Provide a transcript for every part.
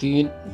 3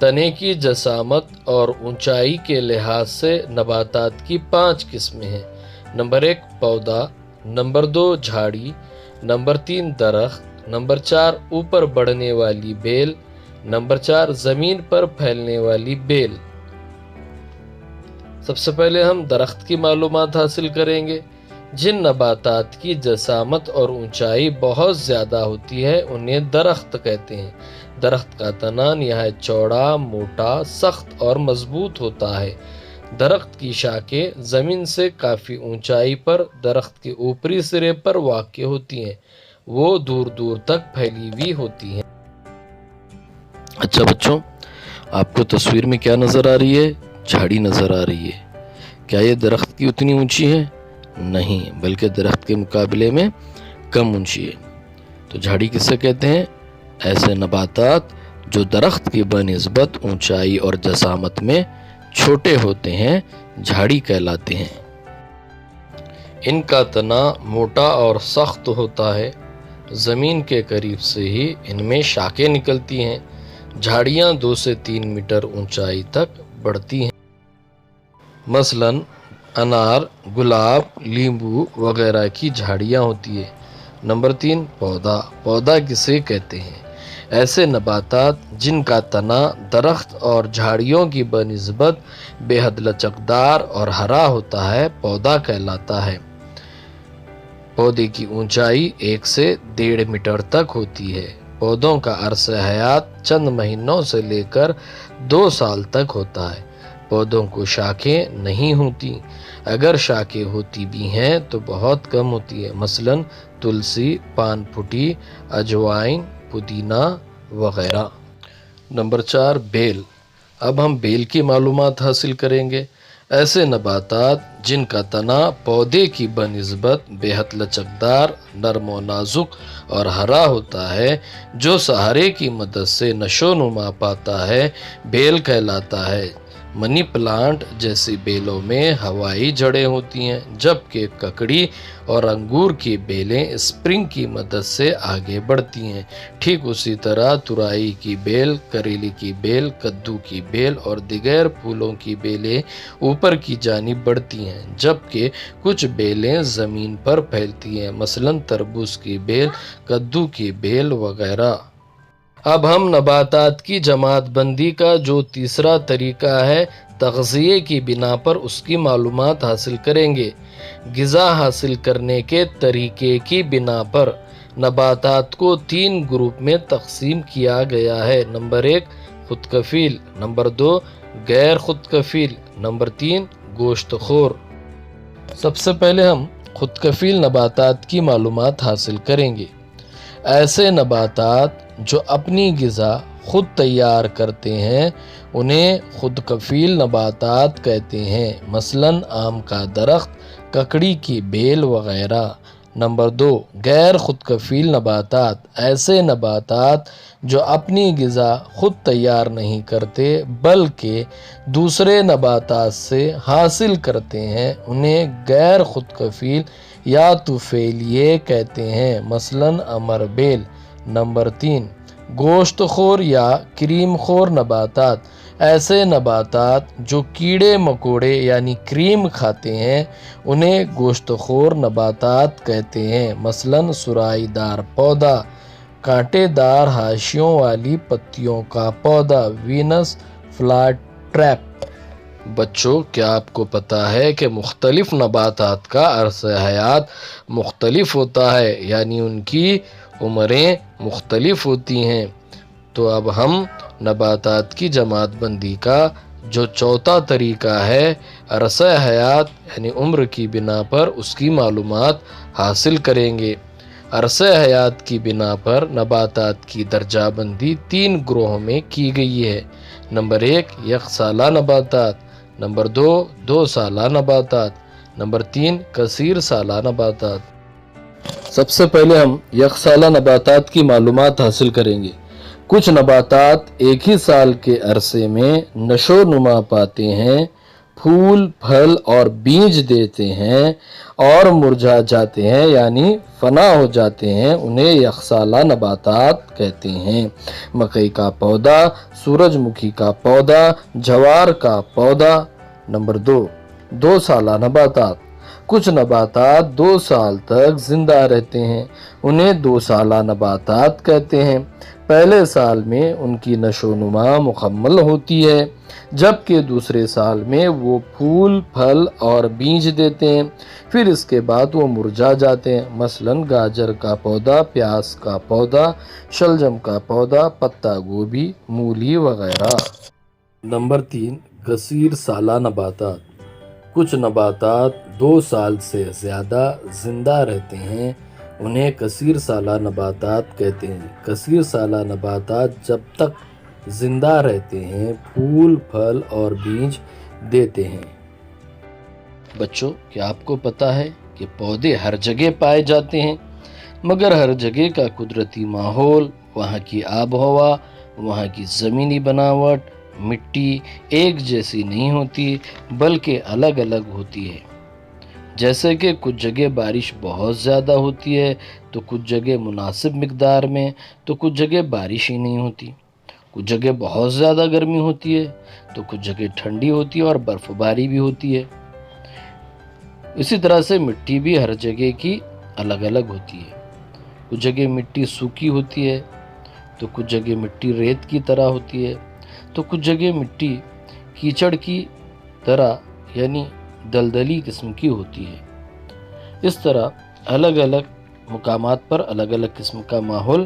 تنے کی جسامت اور اونچائی کے لحاظ سے نباتات کی 5 قسمیں ہیں۔ نمبر 1 پودا، نمبر 2 جھاڑی، نمبر 3 درخت، نمبر 4 اوپر بڑھنے والی بیل، نمبر 4 زمین پر پھیلنے والی بیل۔ سب سے پہلے ہم درخت کی معلومات حاصل کریں گے۔ جن نباتات کی جسامت اور اونچائی بہت زیادہ ہوتی ہے انہیں درخت کہتے ہیں۔ درخت کا تنا نہایت چوڑا، موٹا، سخت اور مضبوط ہوتا ہے۔ درخت کی شاخیں زمین سے کافی اونچائی پر درخت کے اوپری سرے پر واقع ہوتی ہیں۔ وہ دور دور تک پھیلی ہوئی ہوتی ہیں۔ اچھا بچوں، آپ کو تصویر میں کیا نظر آ رہی ہے؟ جھاڑی نظر آ رہی ہے۔ کیا یہ درخت کی اتنی اونچی ہے؟ نہیں، بلکہ درخت کے مقابلے میں کم اونچی ہے۔ تو جھاڑی کسے کہتے ہیں؟ ایسے نباتات جو درخت کی بنسبت اونچائی اور جسامت میں چھوٹے ہوتے ہیں جھاڑی کہلاتے ہیں۔ ان کا تنا موٹا اور سخت ہوتا ہے۔ زمین کے قریب سے ہی ان میں شاخیں نکلتی ہیں۔ جھاڑیاں 2 سے 3 میٹر اونچائی تک بڑھتی ہیں۔ مثلاً انار، گلاب، لیمبو وغیرہ کی جھاڑیاں ہوتی ہیں۔ نمبر 3 پودا۔ پودا کسے کہتے ہیں؟ ایسے نباتات جن کا تنا درخت اور جھاڑیوں کی بنسبت بے حد لچکدار اور ہرا ہوتا ہے پودا کہلاتا ہے۔ پودے کی اونچائی 1 سے 1.5 میٹر تک ہوتی ہے۔ پودوں کا عرصہ حیات چند مہینوں سے لے کر 2 سال تک ہوتا ہے۔ پودوں کو شاخیں نہیں ہوتی، اگر شاخیں ہوتی بھی ہیں تو بہت کم ہوتی ہے۔ مثلاً تلسی، پان پھٹی، اجوائن، پودینہ وغیرہ۔ نمبر 4 بیل۔ اب ہم بیل کی معلومات حاصل کریں گے۔ ایسے نباتات جن کا تنا پودے کی بنسبت بے حد لچکدار، نرم و نازک اور ہرا ہوتا ہے، جو سہارے کی مدد سے نشو و نما پاتا ہے، بیل کہلاتا ہے۔ منی پلانٹ جیسی بیلوں میں ہوائی جڑیں ہوتی ہیں، جبکہ ککڑی اور انگور کی بیلیں اسپرنگ کی مدد سے آگے بڑھتی ہیں۔ ٹھیک اسی طرح ترائی کی بیل، کریلی کی بیل، کدو کی بیل اور دیگر پھولوں کی بیلیں اوپر کی جانب بڑھتی ہیں، جبکہ کچھ بیلیں زمین پر پھیلتی ہیں، مثلاً تربوز کی بیل، کدو کی بیل وغیرہ۔ اب ہم نباتات کی جماعت بندی کا جو تیسرا طریقہ ہے، تغذیے کی بنا پر اس کی معلومات حاصل کریں گے۔ غذا حاصل کرنے کے طریقے کی بنا پر نباتات کو 3 گروپ میں تقسیم کیا گیا ہے۔ نمبر 1 خود کفیل، نمبر 2 غیر خود کفیل، نمبر 3 گوشت خور۔ سب سے پہلے ہم خود کفیل نباتات کی معلومات حاصل کریں گے۔ ایسے نباتات جو اپنی غذا خود تیار کرتے ہیں انہیں خود کفیل نباتات کہتے ہیں، مثلاً آم کا درخت، ککڑی کی بیل وغیرہ۔ نمبر 2 غیر خود کفیل نباتات۔ ایسے نباتات جو اپنی غذا خود تیار نہیں کرتے بلکہ دوسرے نباتات سے حاصل کرتے ہیں انہیں غیر خود کفیل یا طفیلیے کہتے ہیں، مثلاً امر بیل۔ نمبر 3 گوشت خور یا کریم خور نباتات۔ ایسے نباتات جو کیڑے مکوڑے یعنی کریم کھاتے ہیں انہیں گوشت خور نباتات کہتے ہیں، مثلاً سرائی دار پودا، کانٹے دار حاشیوں والی پتیوں کا پودا، وینس فلائی ٹریپ۔ بچوں، کیا آپ کو پتہ ہے کہ مختلف نباتات کا عرصہ حیات مختلف ہوتا ہے، یعنی ان کی عمریں مختلف ہوتی ہیں؟ تو اب ہم نباتات کی جماعت بندی کا جو چوتھا طریقہ ہے، عرصہ حیات یعنی عمر کی بنا پر اس کی معلومات حاصل کریں گے۔ عرصہ حیات کی بنا پر نباتات کی درجہ بندی 3 گروہوں میں کی گئی ہے۔ نمبر 1 یک سالہ نباتات، نمبر 2 2 سالہ نباتات، نمبر 3 کثیر سالہ نباتات۔ سب سے پہلے ہم یک سالہ نباتات کی معلومات حاصل کریں گے۔ کچھ نباتات ایک ہی سال کے عرصے میں نشو و نما پاتے ہیں پھول پھل اور بیج دیتے ہیں اور مرجھا جاتے ہیں یعنی فنا ہو جاتے ہیں، انہیں یخسالہ نباتات کہتے ہیں۔ مکئی کا پودا، سورج مکھی کا پودا، جوار کا پودا۔ نمبر 2 سالہ نباتات۔ کچھ نباتات 2 سال تک زندہ رہتے ہیں، انہیں 2 سالہ نباتات کہتے ہیں۔ پہلے سال میں ان کی نشو و نما مکمل ہوتی ہے، جبکہ دوسرے سال میں وہ پھول پھل اور بیج دیتے ہیں، پھر اس کے بعد وہ مرجھا جاتے ہیں، مثلاً گاجر کا پودا، پیاز کا پودا، شلجم کا پودا، پتہ گوبھی، مولی وغیرہ۔ نمبر 3 کثیر سالہ نباتات۔ کچھ نباتات 2 سال سے زیادہ زندہ رہتے ہیں، انہیں کثیر سالہ نباتات کہتے ہیں۔ کثیر سالہ نباتات جب تک زندہ رہتے ہیں پھول پھل اور بیج دیتے ہیں۔ بچوں، کیا آپ کو پتہ ہے کہ پودے ہر جگہ پائے جاتے ہیں، مگر ہر جگہ کا قدرتی ماحول، وہاں کی آب و ہوا، وہاں کی زمینی بناوٹ، مٹی ایک جیسی نہیں ہوتی بلکہ الگ الگ ہوتی ہے۔ جیسے کہ کچھ جگہ بارش بہت زیادہ ہوتی ہے تو کچھ جگہ مناسب مقدار میں، تو کچھ جگہ بارش ہی نہیں ہوتی۔ کچھ جگہ بہت زیادہ گرمی ہوتی ہے تو کچھ جگہ ٹھنڈی ہوتی ہے اور برف باری بھی ہوتی ہے۔ اسی طرح سے مٹی بھی ہر جگہ کی الگ الگ ہوتی ہے۔ کچھ جگہ مٹی سوکھی ہوتی ہے تو کچھ جگہ مٹی ریت کی طرح ہوتی ہے، تو کچھ جگہ مٹی کیچڑ کی طرح یعنی دلدلی قسم کی ہوتی ہے۔ اس طرح الگ الگ مقامات پر الگ الگ قسم کا ماحول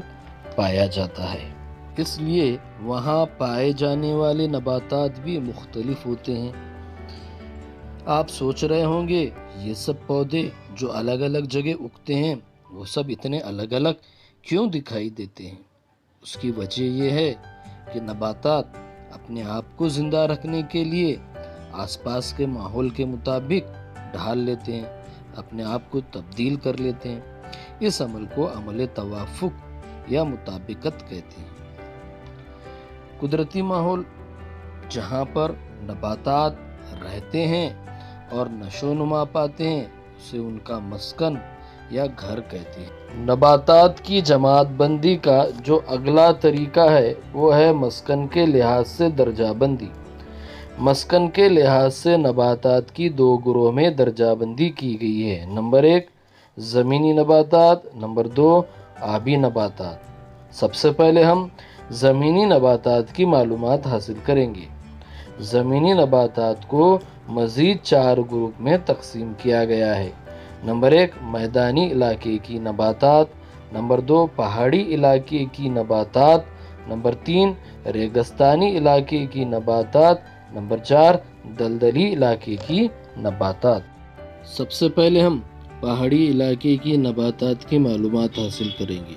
پایا جاتا ہے، اس لیے وہاں پائے جانے والے نباتات بھی مختلف ہوتے ہیں۔ آپ سوچ رہے ہوں گے یہ سب پودے جو الگ الگ جگہ اگتے ہیں وہ سب اتنے الگ الگ کیوں دکھائی دیتے ہیں؟ اس کی وجہ یہ ہے کہ نباتات اپنے آپ کو زندہ رکھنے کے لیے آس پاس کے ماحول کے مطابق ڈھال لیتے ہیں، اپنے آپ کو تبدیل کر لیتے ہیں۔ اس عمل کو عمل توافق یا مطابقت کہتے ہیں۔ قدرتی ماحول جہاں پر نباتات رہتے ہیں اور نشو و نما پاتے ہیں اسے ان کا مسکن یا گھر کہتے ہیں۔ نباتات کی جماعت بندی کا جو اگلا طریقہ ہے وہ ہے مسکن کے لحاظ سے درجہ بندی۔ مسکن کے لحاظ سے نباتات کی 2 گروہ میں درجہ بندی کی گئی ہے۔ نمبر 1 زمینی نباتات، نمبر 2 آبی نباتات۔ سب سے پہلے ہم زمینی نباتات کی معلومات حاصل کریں گے۔ زمینی نباتات کو مزید 4 گروپ میں تقسیم کیا گیا ہے۔ نمبر 1 میدانی علاقے کی نباتات، نمبر 2 پہاڑی علاقے کی نباتات، نمبر 3 ریگستانی علاقے کی نباتات، نمبر 4 دلدلی علاقے کی نباتات۔ سب سے پہلے ہم پہاڑی علاقے کی نباتات کی معلومات حاصل کریں گے۔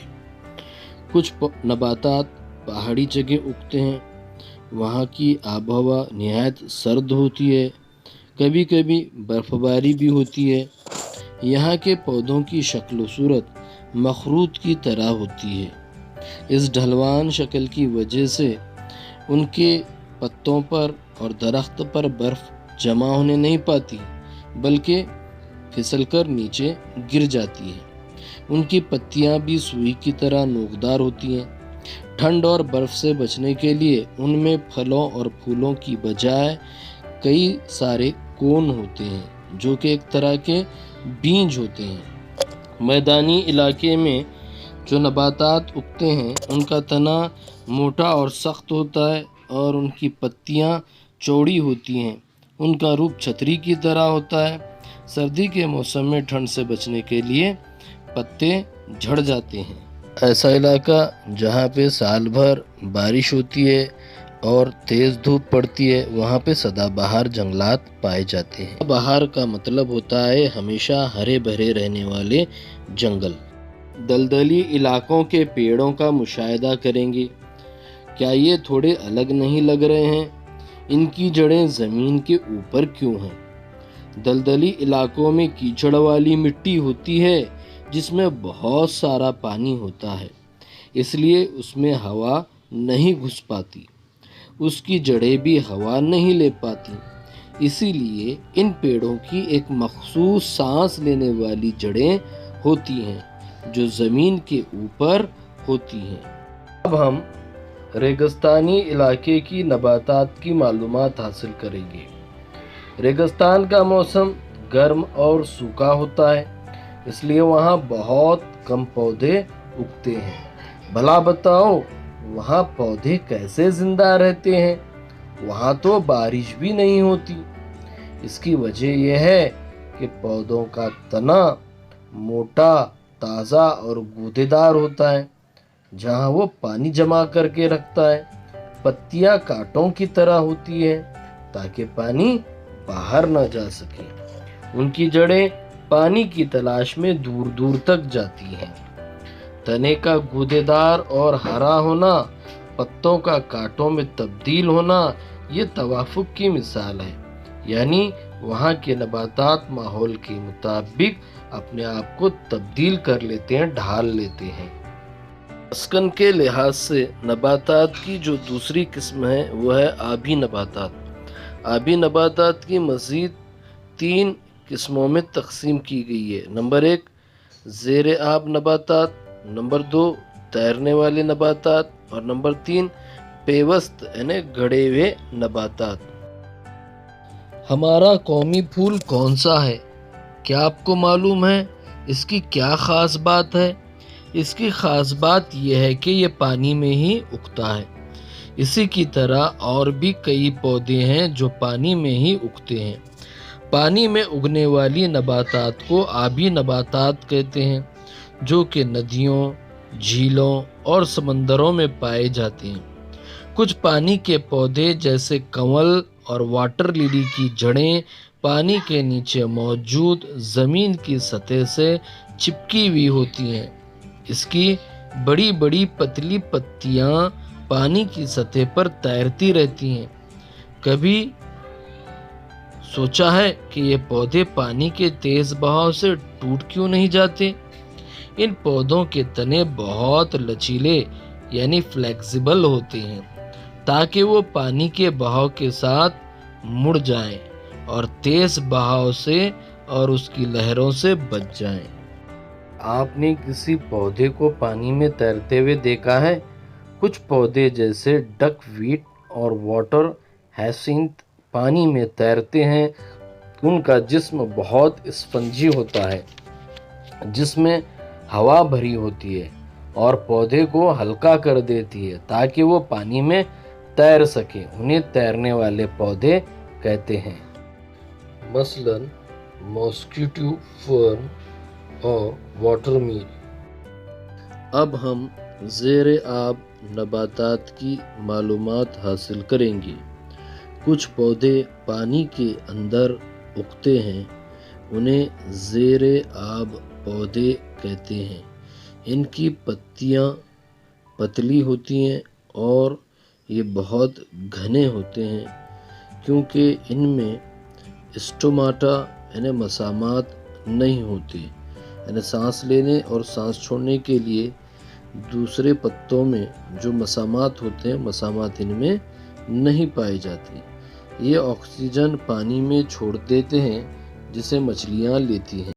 کچھ نباتات پہاڑی جگہ اگتے ہیں، وہاں کی آب و ہوا نہایت سرد ہوتی ہے، کبھی کبھی برف باری بھی ہوتی ہے۔ یہاں کے پودوں کی شکل و صورت مخروط کی طرح ہوتی ہے۔ اس ڈھلوان شکل کی وجہ سے ان کے پتوں پر اور درخت پر برف جمع ہونے نہیں پاتی بلکہ پھسل کر نیچے گر جاتی ہے۔ ان کی پتیاں بھی سوئی کی طرح نوکدار ہوتی ہیں۔ ٹھنڈ اور برف سے بچنے کے لیے ان میں پھلوں اور پھولوں کی بجائے کئی سارے کون ہوتے ہیں جو کہ ایک طرح کے بیج ہوتے ہیں۔ میدانی علاقے میں جو نباتات اگتے ہیں ان کا تنا موٹا اور سخت ہوتا ہے اور ان کی پتیاں چوڑی ہوتی ہیں، ان کا روپ چھتری کی طرح ہوتا ہے۔ سردی کے موسم میں ٹھنڈ سے بچنے کے لیے پتے جھڑ جاتے ہیں۔ ایسا علاقہ جہاں پہ سال بھر بارش ہوتی ہے اور تیز دھوپ پڑتی ہے وہاں پہ سدا بہار جنگلات پائے جاتے ہیں۔ بہار کا مطلب ہوتا ہے ہمیشہ ہرے بھرے رہنے والے جنگل۔ دلدلی علاقوں کے پیڑوں کا مشاہدہ کریں گے، کیا یہ تھوڑے الگ نہیں لگ رہے ہیں؟ ان کی جڑیں زمین کے اوپر کیوں ہیں؟ دلدلی علاقوں میں کیچڑ والی مٹی ہوتی ہے جس میں بہت سارا پانی ہوتا ہے، اس لیے اس میں ہوا نہیں گھس پاتی، اس کی جڑیں بھی ہوا نہیں لے پاتی، اسی لیے ان پیڑوں کی ایک مخصوص سانس لینے والی جڑیں ہوتی ہیں جو زمین کے اوپر ہوتی ہیں۔ اب ہم ریگستانی علاقے کی نباتات کی معلومات حاصل کریں گے۔ ریگستان کا موسم گرم اور سوکھا ہوتا ہے، اس لیے وہاں بہت کم پودے اگتے ہیں۔ بھلا بتاؤ وہاں پودے کیسے زندہ رہتے ہیں؟ وہاں تو بارش بھی نہیں ہوتی۔ اس کی وجہ یہ ہے کہ پودوں کا تنا موٹا، تازہ اور گودے دار ہوتا ہے، جہاں وہ پانی جمع کر کے رکھتا ہے۔ پتیاں کانٹوں کی طرح ہوتی ہیں تاکہ پانی باہر نہ جا سکے۔ ان کی جڑیں پانی کی تلاش میں دور دور تک جاتی ہیں۔ تنے کا گودے دار اور ہرا ہونا، پتوں کا کانٹوں میں تبدیل ہونا، یہ توافق کی مثال ہے، یعنی وہاں کے نباتات ماحول کے مطابق اپنے آپ کو تبدیل کر لیتے ہیں، ڈھال لیتے ہیں۔ مسکن کے لحاظ سے نباتات کی جو دوسری قسم ہے وہ ہے آبی نباتات۔ آبی نباتات کی مزید 3 قسموں میں تقسیم کی گئی ہے۔ نمبر 1 زیر آب نباتات، نمبر 2 تیرنے والے نباتات اور نمبر 3 پیوست یعنی گڑے ہوئے نباتات۔ ہمارا قومی پھول کون سا ہے؟ کیا آپ کو معلوم ہے اس کی کیا خاص بات ہے؟ اس کی خاص بات یہ ہے کہ یہ پانی میں ہی اگتا ہے۔ اسی کی طرح اور بھی کئی پودے ہیں جو پانی میں ہی اگتے ہیں۔ پانی میں اگنے والی نباتات کو آبی نباتات کہتے ہیں، جو کہ ندیوں، جھیلوں اور سمندروں میں پائے جاتے ہیں۔ کچھ پانی کے پودے جیسے کنول اور واٹر لیلی کی جڑیں پانی کے نیچے موجود زمین کی سطح سے چپکی ہوئی ہوتی ہیں۔ اس کی بڑی بڑی پتلی پتیاں پانی کی سطح پر تیرتی رہتی ہیں۔ کبھی سوچا ہے کہ یہ پودے پانی کے تیز بہاؤ سے ٹوٹ کیوں نہیں جاتے؟ ان پودوں کے تنے بہت لچیلے یعنی فلیکسیبل ہوتے ہیں تاکہ وہ پانی کے بہاؤ کے ساتھ مڑ جائیں اور تیز بہاؤ سے اور اس کی لہروں سے بچ جائیں۔ آپ نے کسی پودے کو پانی میں تیرتے ہوئے دیکھا ہے؟ کچھ پودے جیسے ڈک ویٹ اور واٹر ہیسینتھ پانی میں تیرتے ہیں۔ ان کا جسم بہت اسفنجی ہوتا ہے، جس میں ہوا بھری ہوتی ہے اور پودے کو ہلکا کر دیتی ہے تاکہ وہ پانی میں تیر سکے۔ انہیں تیرنے والے پودے کہتے ہیں۔ مثلاً ماسکیٹو فرن اور واٹر میل۔ اب ہم زیر آب نباتات کی معلومات حاصل کریں گے۔ کچھ پودے پانی کے اندر اگتے ہیں، انہیں زیر آب پودے کہتے ہیں۔ ان کی پتیاں پتلی ہوتی ہیں اور یہ بہت گھنے ہوتے ہیں کیونکہ ان میں اسٹوماٹا یعنی مسامات نہیں ہوتے، یعنی سانس لینے اور سانس چھوڑنے کے لیے دوسرے پتوں میں جو مسامات ہوتے ہیں، مسامات ان میں نہیں پائے جاتے۔ یہ آکسیجن پانی میں چھوڑ دیتے ہیں جسے مچھلیاں لیتی ہیں۔